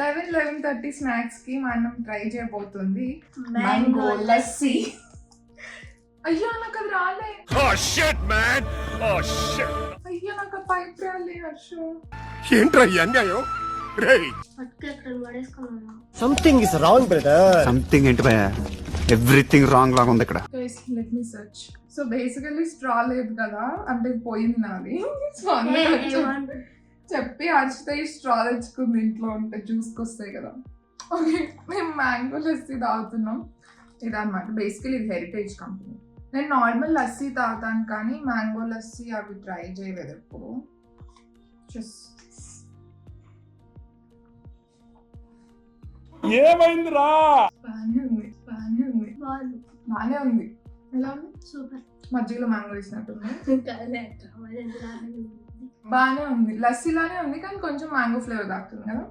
11:30 snacks కి మనం try చేయబోతుంది మ్యాంగో లస్సీ. అయ్యో నాకు అది రాలే. అయ్యో నాకు పైప్ రాలే. హర్షు ఏంట్రా ఈ అన్యాయం? రేయ్ something is wrong brother. Something ఏంటి భయ? ఎవ్రీథింగ్ రాంగ్ లాగా ఉంది ఇక్కడ. Guys let me search. So basically straw లేదు కదా, అంటే పోయింది నాది. సో చెప్పి హర్షిత ఈ స్ట్రా తెచ్చుకుంది, ఇంట్లో ఉంటే జ్యూస్కి వస్తాయి కదా. ఓకే, మేము మ్యాంగో లస్సీ తాగుతున్నాం. ఇదన్నమాట బేసికలీ ఇది హెరిటేజ్ కంపెనీ. నేను నార్మల్ లస్సీ తాగుతాను కానీ మ్యాంగో లస్సీ అవి ట్రై చేయలేదు ఎప్పుడు. ఏమైందిరా? బానే ఉంది. ఎలా ఉంది? సూపర్. మధ్యలో మ్యాంగో వేసినట్టుంది. బానే ఉంది, లస్సీ లానే ఉంది కానీ కొంచెం మ్యాంగో ఫ్లేవర్ తాగుతుంది కదా.